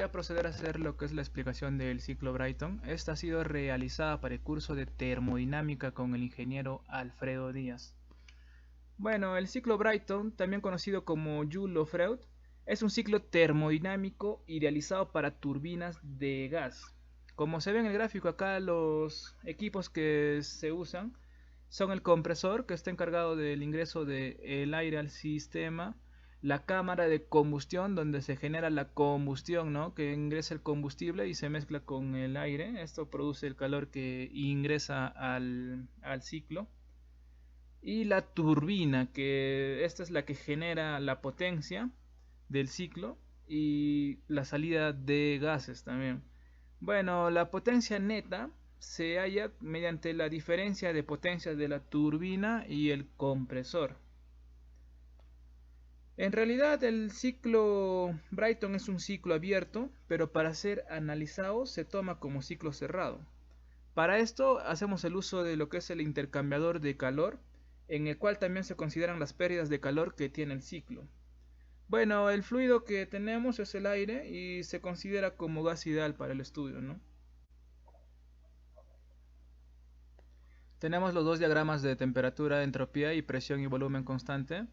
voy a proceder a hacer lo que es la explicación del ciclo Brayton. Esta ha sido realizada para el curso de termodinámica con el ingeniero Alfredo Díaz. Bueno, el ciclo Brayton, también conocido como Joule-Freud, es un ciclo termodinámico idealizado para turbinas de gas. Como se ve en el gráfico acá, los equipos que se usan son el compresor, que está encargado del ingreso del aire al sistema, la cámara de combustión, donde se genera la combustión, ¿no? Que ingresa el combustible y se mezcla con el aire. Esto produce el calor que ingresa al ciclo. Y la turbina, que esta es la que genera la potencia del ciclo y la salida de gases también. Bueno, la potencia neta se halla mediante la diferencia de potencias de la turbina y el compresor. En realidad el ciclo Brayton es un ciclo abierto, pero para ser analizado se toma como ciclo cerrado. Para esto hacemos el uso de lo que es el intercambiador de calor, en el cual también se consideran las pérdidas de calor que tiene el ciclo. Bueno, el fluido que tenemos es el aire y se considera como gas ideal para el estudio, ¿no? Tenemos los dos diagramas de temperatura, entropía y presión y volumen constante.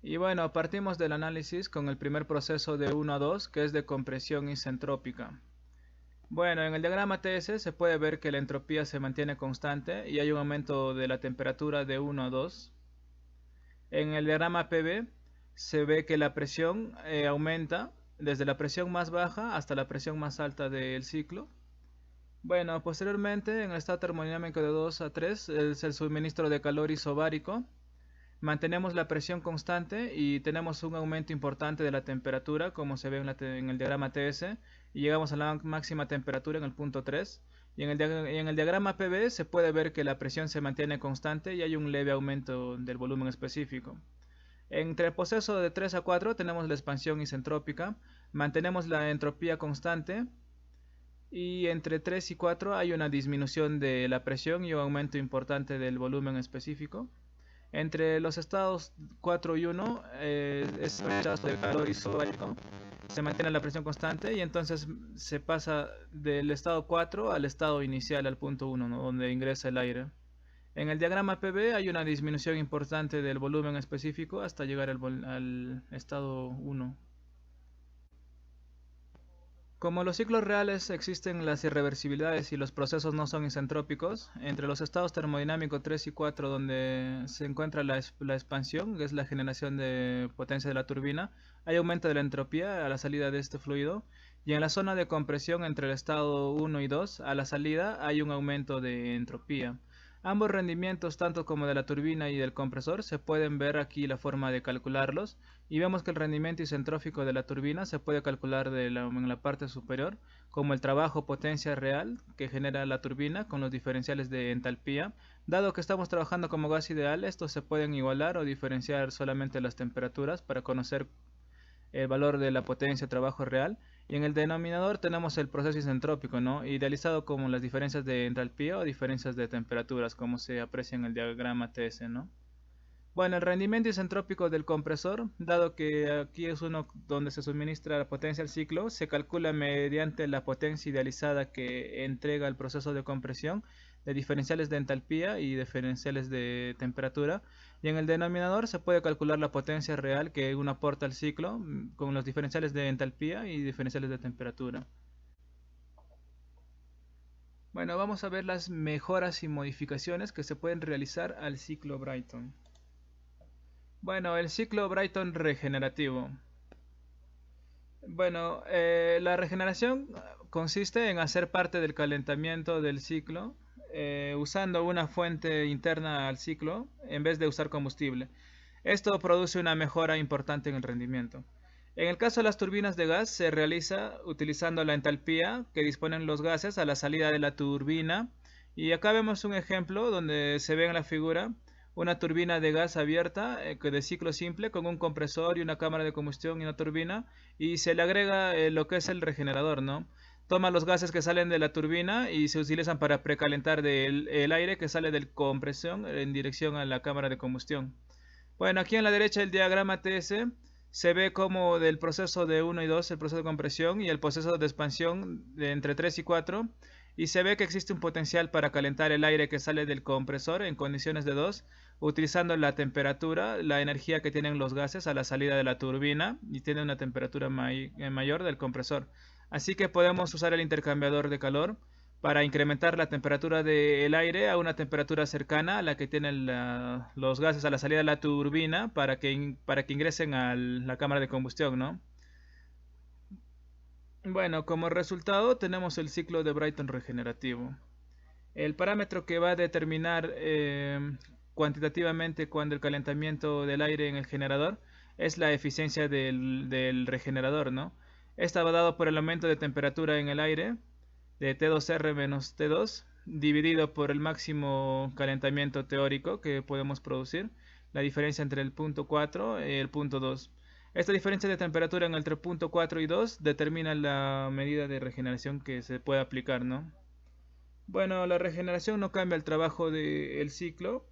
Y bueno, partimos del análisis con el primer proceso de 1 a 2, que es de compresión isentrópica. Bueno, en el diagrama TS se puede ver que la entropía se mantiene constante y hay un aumento de la temperatura de 1 a 2. En el diagrama PB se ve que la presión aumenta desde la presión más baja hasta la presión más alta del ciclo. Bueno, posteriormente en el estado termodinámico de 2 a 3 es el suministro de calor isobárico. Mantenemos la presión constante y tenemos un aumento importante de la temperatura, como se ve en el diagrama TS, y llegamos a la máxima temperatura en el punto 3. Y en el diagrama PB se puede ver que la presión se mantiene constante y hay un leve aumento del volumen específico. Entre el proceso de 3 a 4 tenemos la expansión isentrópica, mantenemos la entropía constante, y entre 3 y 4 hay una disminución de la presión y un aumento importante del volumen específico. Entre los estados 4 y 1 es el rechazo del calor isobárico, se mantiene la presión constante y entonces se pasa del estado 4 al estado inicial, al punto 1, ¿no? Donde ingresa el aire. En el diagrama PB hay una disminución importante del volumen específico hasta llegar al estado 1. Como los ciclos reales existen las irreversibilidades y los procesos no son isentrópicos, entre los estados termodinámicos 3 y 4 donde se encuentra la expansión, que es la generación de potencia de la turbina, hay aumento de la entropía a la salida de este fluido, y en la zona de compresión entre el estado 1 y 2 a la salida hay un aumento de entropía. Ambos rendimientos, tanto como de la turbina y del compresor, se pueden ver aquí la forma de calcularlos y vemos que el rendimiento isentrópico de la turbina se puede calcular en la parte superior como el trabajo potencia real que genera la turbina con los diferenciales de entalpía. Dado que estamos trabajando como gas ideal, estos se pueden igualar o diferenciar solamente las temperaturas para conocer el valor de la potencia trabajo real. Y en el denominador tenemos el proceso isentrópico, ¿no? Idealizado como las diferencias de entalpía o diferencias de temperaturas, como se aprecia en el diagrama TS, ¿no? Bueno, el rendimiento isentrópico del compresor, dado que aquí es uno donde se suministra la potencia al ciclo, se calcula mediante la potencia idealizada que entrega el proceso de compresión de diferenciales de entalpía y diferenciales de temperatura, y en el denominador se puede calcular la potencia real que uno aporta al ciclo con los diferenciales de entalpía y diferenciales de temperatura. Bueno, vamos a ver las mejoras y modificaciones que se pueden realizar al ciclo Brayton. Bueno, el ciclo Brayton regenerativo. Bueno, la regeneración consiste en hacer parte del calentamiento del ciclo usando una fuente interna al ciclo en vez de usar combustible. Esto produce una mejora importante en el rendimiento. En el caso de las turbinas de gas se realiza utilizando la entalpía que disponen los gases a la salida de la turbina, y acá vemos un ejemplo donde se ve en la figura una turbina de gas abierta de ciclo simple con un compresor y una cámara de combustión y una turbina, y se le agrega lo que es el regenerador, ¿no? Toma los gases que salen de la turbina y se utilizan para precalentar el aire que sale de compresión en dirección a la cámara de combustión. Bueno, aquí en la derecha del diagrama TS se ve como del proceso de 1 y 2, el proceso de compresión y el proceso de expansión de entre 3 y 4, y se ve que existe un potencial para calentar el aire que sale del compresor en condiciones de 2, utilizando la temperatura, la energía que tienen los gases a la salida de la turbina, y tiene una temperatura mayor del compresor. Así que podemos usar el intercambiador de calor para incrementar la temperatura del aire a una temperatura cercana a la que tienen los gases a la salida de la turbina para que ingresen a la cámara de combustión, ¿no? Bueno, como resultado tenemos el ciclo de Brayton regenerativo. El parámetro que va a determinar cuantitativamente cuando el calentamiento del aire en el generador es la eficiencia del regenerador, ¿no? Esta va dado por el aumento de temperatura en el aire de T2R menos T2 dividido por el máximo calentamiento teórico que podemos producir, la diferencia entre el punto 4 y el punto 2. Esta diferencia de temperatura entre el punto 4 y 2 determina la medida de regeneración que se puede aplicar, ¿no? Bueno, la regeneración no cambia el trabajo del ciclo,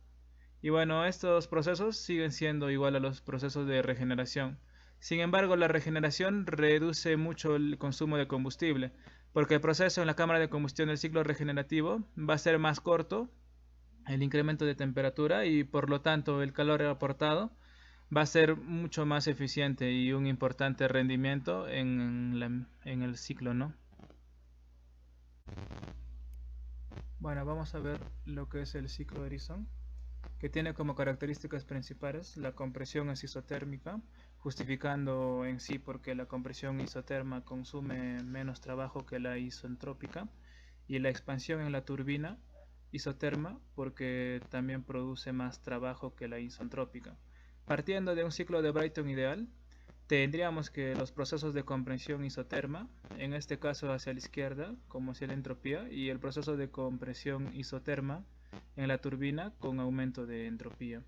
y bueno, estos procesos siguen siendo igual a los procesos de regeneración. Sin embargo, la regeneración reduce mucho el consumo de combustible, porque el proceso en la cámara de combustión del ciclo regenerativo va a ser más corto, el incremento de temperatura, y por lo tanto el calor aportado va a ser mucho más eficiente y un importante rendimiento en el ciclo, ¿no? Bueno, vamos a ver lo que es el ciclo Edison, que tiene como características principales la compresión es isotérmica, justificando en sí porque la compresión isoterma consume menos trabajo que la isentrópica, y la expansión en la turbina isoterma porque también produce más trabajo que la isentrópica. Partiendo de un ciclo de Brayton ideal, tendríamos que los procesos de compresión isoterma, en este caso hacia la izquierda, como hacia la entropía, y el proceso de compresión isoterma en la turbina con aumento de entropía.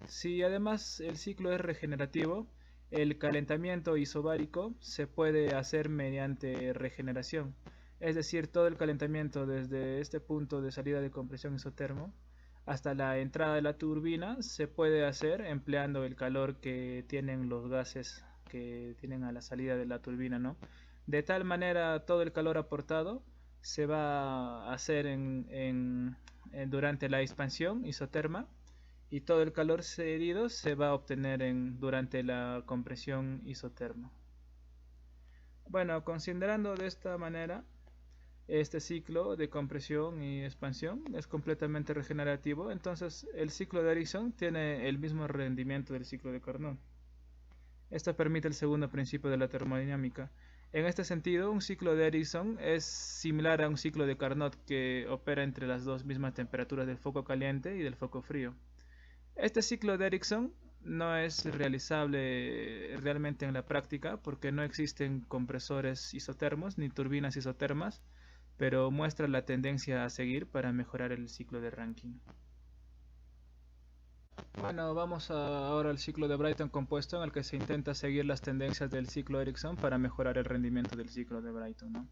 Si además el ciclo es regenerativo, el calentamiento isobárico se puede hacer mediante regeneración, es decir, todo el calentamiento desde este punto de salida de compresión isotermo hasta la entrada de la turbina se puede hacer empleando el calor que tienen los gases que tienen a la salida de la turbina, ¿no? De tal manera todo el calor aportado se va a hacer durante la expansión isoterma, y todo el calor cedido se va a obtener durante la compresión isoterma. Bueno, considerando de esta manera, este ciclo de compresión y expansión es completamente regenerativo, entonces el ciclo de Ericsson tiene el mismo rendimiento del ciclo de Carnot. Esto permite el segundo principio de la termodinámica. En este sentido, un ciclo de Ericsson es similar a un ciclo de Carnot que opera entre las dos mismas temperaturas del foco caliente y del foco frío. Este ciclo de Ericsson no es realizable realmente en la práctica porque no existen compresores isotermos ni turbinas isotermas, pero muestra la tendencia a seguir para mejorar el ciclo de Rankine. Bueno, vamos ahora al ciclo de Brayton compuesto, en el que se intenta seguir las tendencias del ciclo Ericsson para mejorar el rendimiento del ciclo de Brayton, ¿no?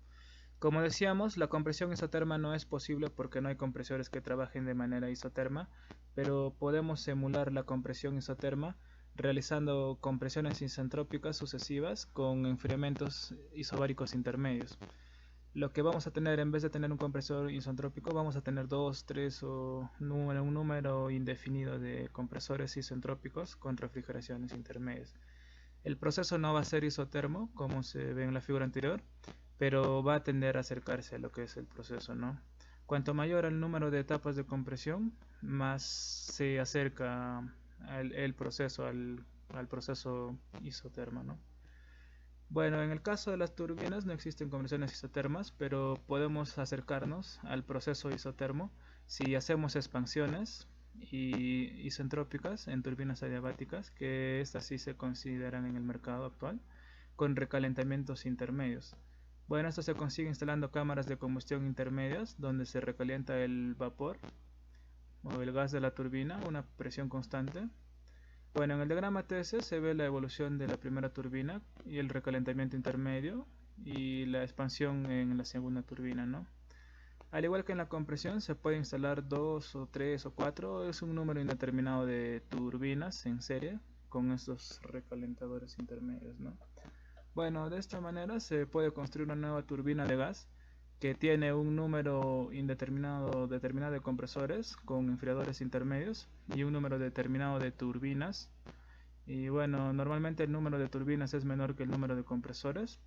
Como decíamos, la compresión isoterma no es posible porque no hay compresores que trabajen de manera isoterma, pero podemos emular la compresión isoterma realizando compresiones isentrópicas sucesivas con enfriamientos isobáricos intermedios. Lo que vamos a tener, en vez de tener un compresor isentrópico, vamos a tener 2, 3 o un número indefinido de compresores isentrópicos con refrigeraciones intermedias. El proceso no va a ser isotermo, como se ve en la figura anterior, pero va a tender a acercarse a lo que es el proceso, ¿no? Cuanto mayor el número de etapas de compresión, más se acerca el proceso al proceso isotermo, ¿no? Bueno, en el caso de las turbinas no existen compresiones isotermas, pero podemos acercarnos al proceso isotermo si hacemos expansiones isentrópicas en turbinas adiabáticas, que estas sí se consideran en el mercado actual, con recalentamientos intermedios. Bueno, esto se consigue instalando cámaras de combustión intermedias, donde se recalienta el vapor o el gas de la turbina a una presión constante. Bueno, en el diagrama TS se ve la evolución de la primera turbina y el recalentamiento intermedio y la expansión en la segunda turbina, ¿no? Al igual que en la compresión, se puede instalar 2 o 3 o 4, es un número indeterminado de turbinas en serie con estos recalentadores intermedios, ¿no? Bueno, de esta manera se puede construir una nueva turbina de gas que tiene un número determinado de compresores con enfriadores intermedios y un número determinado de turbinas. Y bueno, normalmente el número de turbinas es menor que el número de compresores.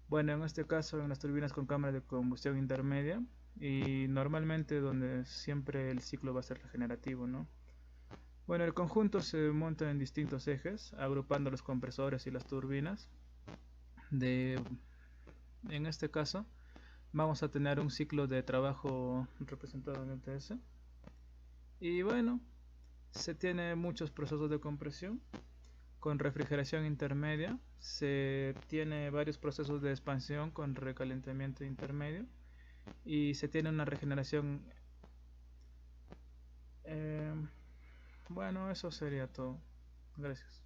Bueno, en este caso en las turbinas con cámara de combustión intermedia, y normalmente donde siempre el ciclo va a ser regenerativo, ¿no? Bueno, el conjunto se monta en distintos ejes, agrupando los compresores y las turbinas. En este caso, vamos a tener un ciclo de trabajo representado en ETS. Y bueno, se tiene muchos procesos de compresión. Con refrigeración intermedia se tiene varios procesos de expansión con recalentamiento intermedio y se tiene una regeneración. Bueno, eso sería todo. Gracias.